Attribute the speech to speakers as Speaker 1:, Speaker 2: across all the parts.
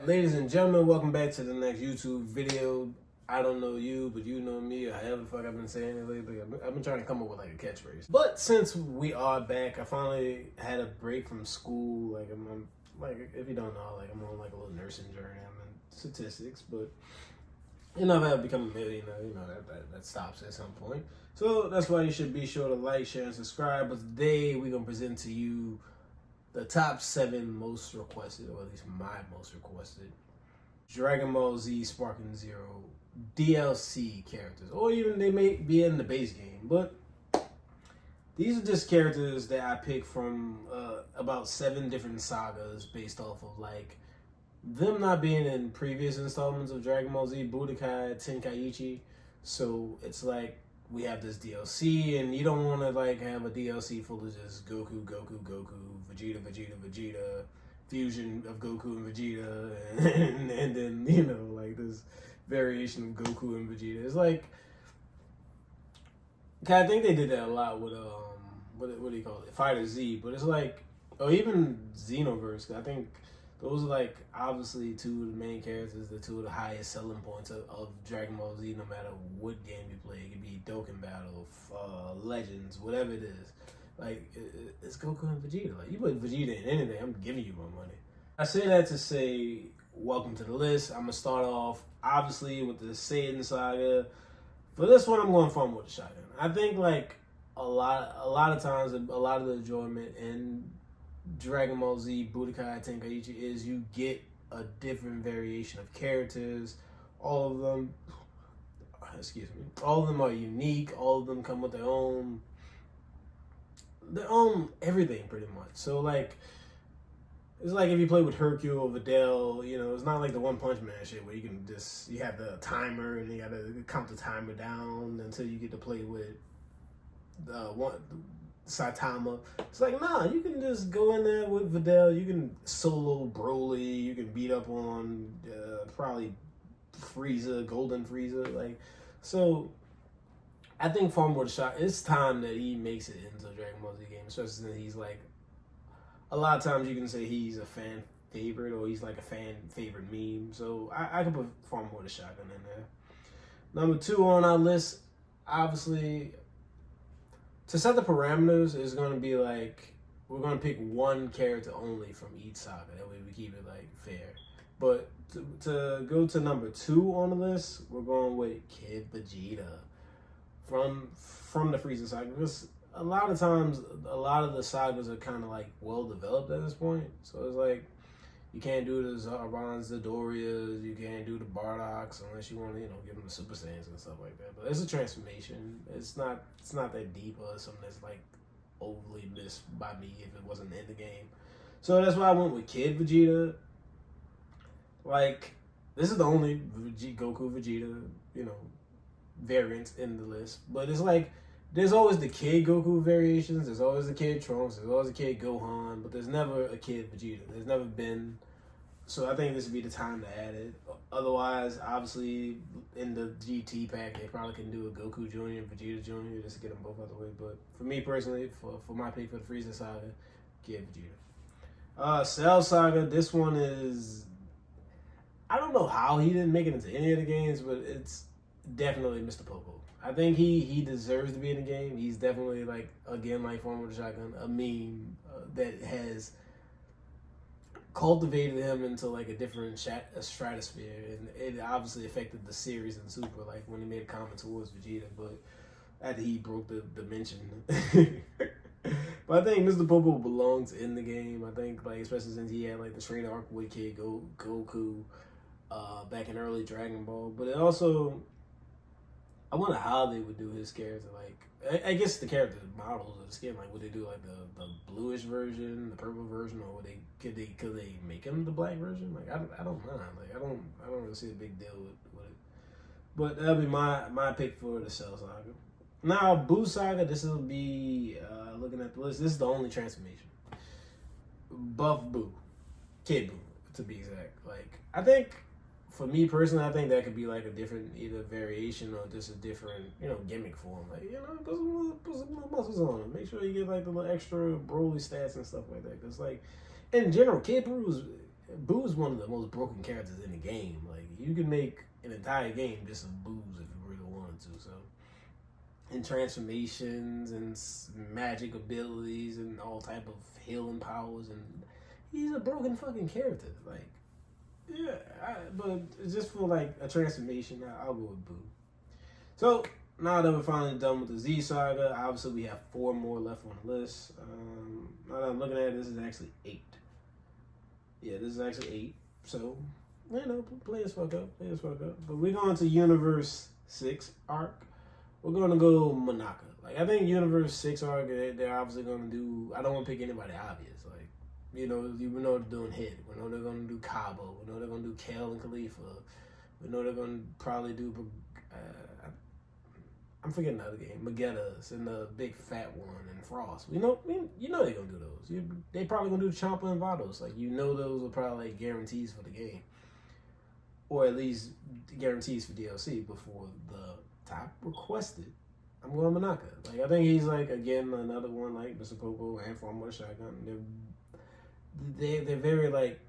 Speaker 1: Ladies and gentlemen, welcome back to the next YouTube video. I don't know you, but you know me, or however the fuck I've been saying it lately. I've been trying to come up with like a catchphrase. But since we are back, I finally had a break from school. I'm like, if you don't know, like I'm on like a little nursing journey. I'm in statistics, but you know, if I become a millionaire, you know, that stops at some point. So that's why you should be sure to like, share, and subscribe. But today we're gonna present to you the top 7 most requested, or at least my most requested, Dragon Ball Z Sparking Zero DLC characters, or even they may be in the base game. But these are just characters that I picked from about 7 different sagas based off of like them not being in previous installments of Dragon Ball Z Budokai Tenkaichi. So it's like we have this DLC, and you don't want to like have a DLC full of just Goku, Vegeta, fusion of Goku and Vegeta, and then you know like this variation of Goku and Vegeta. It's like I think they did that a lot with what do you call it, Fighter Z, but it's like, or even Xenoverse. I think those are like obviously 2 of the main characters, the 2 of the highest selling points of Dragon Ball Z. No matter what game you play, it could be Dokkan Battle, Legends, whatever it is. Like it's Goku and Vegeta. Like you put Vegeta in anything, I'm giving you my money. I say that to say welcome to the list. I'm gonna start off obviously with the Saiyan saga. For this one, I'm going forward with the shotgun. I think like a lot of times, a lot of the enjoyment in Dragon Ball Z Budokai Tenkaichi is you get a different variation of characters. All of them, all of them are unique. All of them come with their own everything pretty much. So like, it's like if you play with Hercule or Videl, you know, it's not like the One Punch Man shit where you can just, you have the timer and you gotta count the timer down until you get to play with Saitama. It's like, nah, you can just go in there with Videl, you can solo Broly, you can beat up on probably Frieza, Golden Frieza. Like, so I think Farm World Shot, it's time that he makes it into a Dragon Ball Z game, especially since he's like, a lot of times you can say he's a fan favorite or he's like a fan favorite meme. So I could put Farm World Shotgun in there. Number 2 on our list, obviously, to set the parameters, is going to be like, we're going to pick one character only from each saga. That way we keep it like fair. But to go to number 2 on the list, we're going with Kid Vegeta from the Frieza saga. Because a lot of times, a lot of the sagas are kind of like well developed at this point. So it's like, you can't do the Zarans, the Dorias, you can't do the Bardoks unless you want to, you know, give them the Super Saiyans and stuff like that. But it's a transformation. It's not that deep or something that's like overly missed by me if it wasn't in the game. So that's why I went with Kid Vegeta. Like, this is the only Goku Vegeta, you know, variants in the list. But it's like, there's always the Kid Goku variations, there's always the Kid Trunks, there's always a Kid Gohan, but there's never a Kid Vegeta. There's never been. So I think this would be the time to add it. Otherwise, obviously, in the GT pack, they probably can do a Goku Jr. and Vegeta Jr. just to get them both out of the way. But for me personally, for my pick for the Frieza saga, Kid Vegeta. Cell saga, this one is, I don't know how he didn't make it into any of the games, but it's definitely Mr. Popo. I think he deserves to be in the game. He's definitely, like, again, like Farm with a Shotgun, a meme that has cultivated him into like a different stratosphere, and it obviously affected the series in Super, like when he made a comment towards Vegeta, but after he broke the dimension. But I think Mr. Popo belongs in the game. I think, like, especially since he had like the trainer arc with Kid Goku back in early Dragon Ball. But it also, I wonder how they would do his character. Like, I guess the character models of the skin, like, would they do like the bluish version, the purple version, or could they make him the black version? Like, I don't mind. Like, I don't really see a big deal with it. But that'll be my pick for the Cell saga. Now, Boo saga, this will be looking at the list. This is the only transformation. Buff Boo, Kid Boo, to be exact. Like, I think, for me personally, I think that could be like a different either variation or just a different, you know, gimmick for him. Like, you know, put some little muscles on him. Make sure you get like the little extra Broly stats and stuff like that. Because, like, in general, Kid Boo Boo is one of the most broken characters in the game. Like, you can make an entire game just of Boos if you really wanted to. So, and transformations and magic abilities and all type of healing powers, and he's a broken fucking character. Like, yeah, but just for like a transformation, I'll go with Boo. So now that we're finally done with the Z Saga, obviously we have 4 more left on the list. Now that I'm looking at it, this is actually 8. Yeah, this is actually 8. So, players fuck up. But we're going to Universe 6 arc. We're going to go Monaka. Like, I think Universe 6 arc, they're obviously going to do... I don't want to pick anybody obvious. Like, we know they're doing Hit. We know they're going to do Cabo. We know they're going to do Kale and Khalifa. We know they're going to probably do... I'm forgetting the other game. Magetta's and the big fat one and Frost. You know they're going to do those. They probably going to do Champa and Vados. Like, those are probably like guarantees for the game. Or at least guarantees for DLC before the top requested. I'm going Monaka. Like, I think he's like, again, another one like Mr. Popo and Farm with a Shotgun. They're very like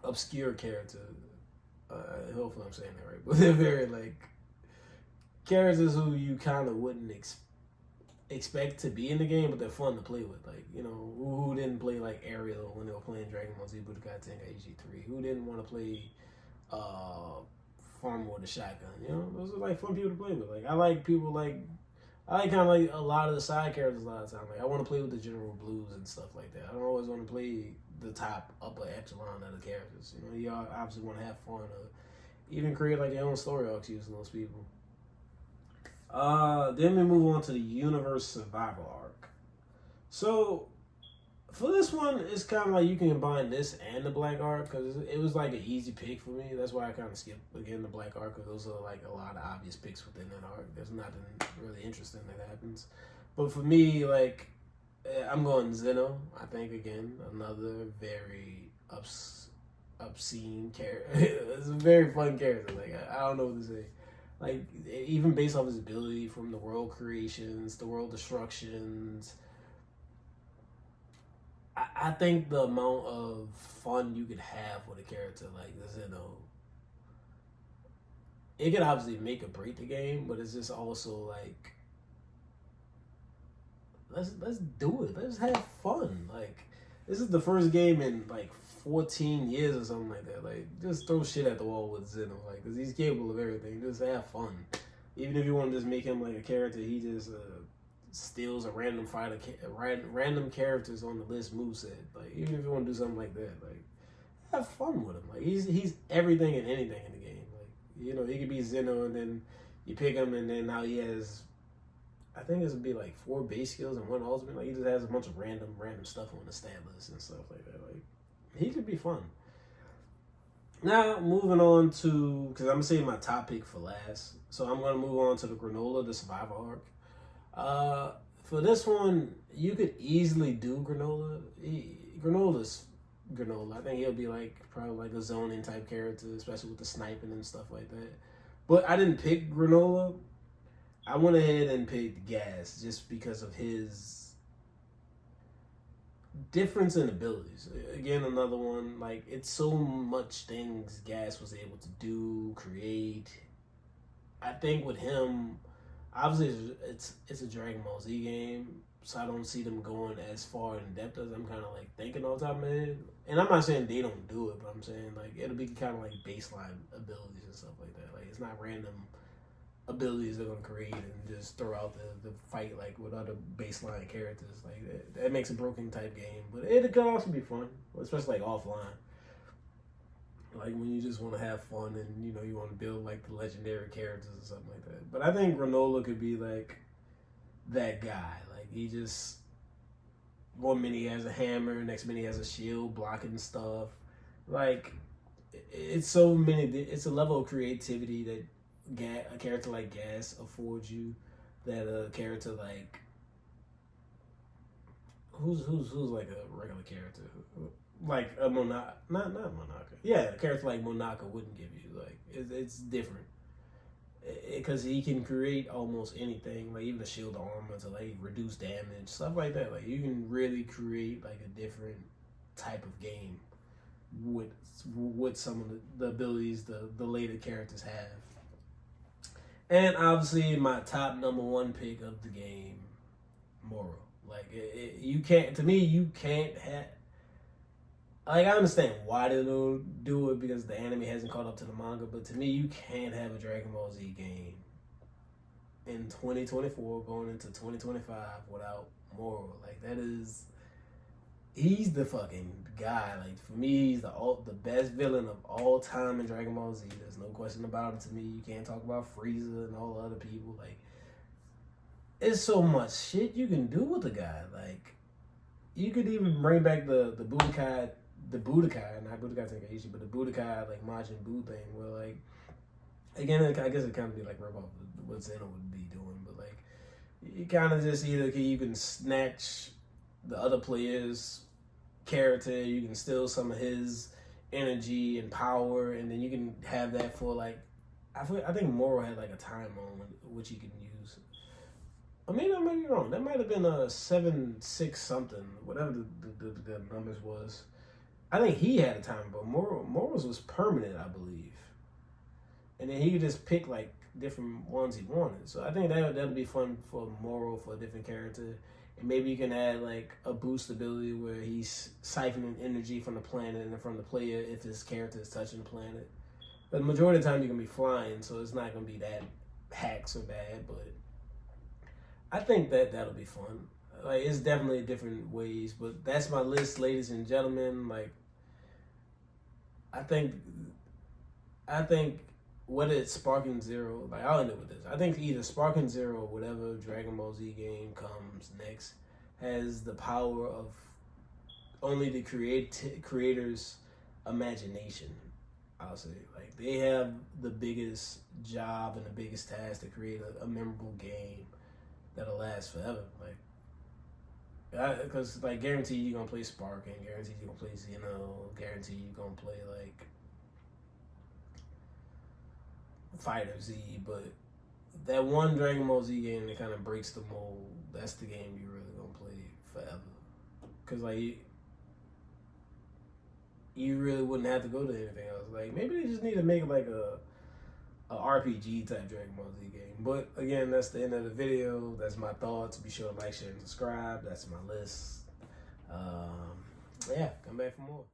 Speaker 1: obscure characters. Hopefully I'm saying that right. But they're very like characters who you kind of wouldn't expect to be in the game, but they're fun to play with. Like, who didn't play like Ariel when they were playing Dragon Ball Z Budokai Tenkai EG3? Who didn't want to play Farmer with a Shotgun? Those are like fun people to play with. Like, I like people like, I like kind of like a lot of the side characters a lot of the time. Like, I want to play with the General Blues and stuff like that. I don't always want to play the top upper echelon of the characters. You obviously want to have fun or even create like your own story arcs using those people. Then we move on to the Universe Survival arc. So for this one, it's kind of like you can combine this and the Black arc because it was like an easy pick for me. That's why I kind of skipped again the Black arc because those are like a lot of obvious picks within that arc. There's nothing really interesting that happens. But for me, like, I'm going Zeno. I think again another very obscene character. It's a very fun character. Like, I don't know what to say. Like, even based off his ability from the world creations, the world destructions, I think the amount of fun you could have with a character like Zeno, it could obviously make or break the game, but it's just also like, let's do it. Let's have fun. Like, this is the first game in like 14 years or something like that. Like, just throw shit at the wall with Zeno, like, because he's capable of everything. Just have fun. Even if you want to just make him like a character, he just steals a random fighter, random characters on the list moveset. Like, even if you want to do something like that, like, have fun with him. Like, he's everything and anything in the game. Like, he could be Zeno, and then you pick him, and then now he has, I think this would be like 4 base skills and 1 ultimate. Like, he just has a bunch of random stuff on the stat list and stuff like that. Like, he could be fun. Now, moving on to, because I'm going to save my top pick for last. So I'm going to move on to the Granola, the Survival arc. For this one, you could easily do Granola. Granola's Granola. I think he'll be like, probably like a zoning type character, especially with the sniping and stuff like that. But I didn't pick Granola. I went ahead and picked Gas just because of his difference in abilities. Again, another one, like, it's so much things Gas was able to do, create. I think with him, obviously it's a Dragon Ball Z game, so I don't see them going as far in depth as I'm kind of like thinking off the top of my head. And I'm not saying they don't do it, but I'm saying like it'll be kind of like baseline abilities and stuff like that. Like, it's not random abilities they're gonna create and just throw out the fight like with other baseline characters. Like, that makes a broken type game, but it could also be fun, especially like offline. Like, when you just want to have fun and you want to build like the legendary characters or something like that. But I think Granola could be like that guy. Like, he just, one minute he has a hammer, next minute he has a shield blocking stuff. Like, it's so many. It's a level of creativity that a character like Gas affords you that a character like who's like a regular character, like a Monaka, not Monaka. Yeah, a character like Monaka wouldn't give you. Like, it's different because he can create almost anything, like even a shield armor to like reduce damage, stuff like that. Like, you can really create like a different type of game what some of the abilities the later characters have. And obviously, my top number one pick of the game, Moro. Like you can't. To me, you can't have. Like I understand why they don't do it because the anime hasn't caught up to the manga, but to me, you can't have a Dragon Ball Z game in 2024 going into 2025 without Moro. Like that is, he's the fucking guy. Like for me, he's the best villain of all time in Dragon Ball Z. There's no question about it. To me, you can't talk about Frieza and all the other people. Like it's so much shit you can do with the guy. Like you could even bring back the Budokai, not Budokai Tenkaichi, but the Budokai like Majin Buu thing, where like again, I guess it kind of be like rip off what Zeno would be doing, but like you kind of just either you can snatch the other player's character, you can steal some of his energy and power, and then you can have that for like I think Moro had like a time on which he can use. I mean, I might be wrong. That might have been a 7-6 something, whatever the numbers was. I think he had a time, but Moro's was permanent, I believe. And then he could just pick like different ones he wanted. So I think that'll be fun for Moro for a different character. And maybe you can add like a boost ability where he's siphoning energy from the planet and from the player if his character is touching the planet. But the majority of the time you're gonna be flying, so it's not gonna be that hacks or bad, but I think that'll be fun. Like it's definitely different ways, but that's my list, ladies and gentlemen. Like I think whether it's Sparking Zero, like I'll end it with this. I think either Sparking Zero or whatever Dragon Ball Z game comes next has the power of only the creator's imagination. I'll say like they have the biggest job and the biggest task to create a memorable game that'll last forever. Like because like guarantee you're gonna play Sparking, guarantee you're gonna play Xeno, guarantee you're gonna play like Fighter Z, but that one Dragon Ball Z game that kind of breaks the mold, that's the game you're really gonna play forever. Cause like you really wouldn't have to go to anything else. Like maybe they just need to make like a RPG type Dragon Ball Z game. But again, that's the end of the video. That's my thoughts. Be sure to like, share, and subscribe. That's my list. Yeah, come back for more.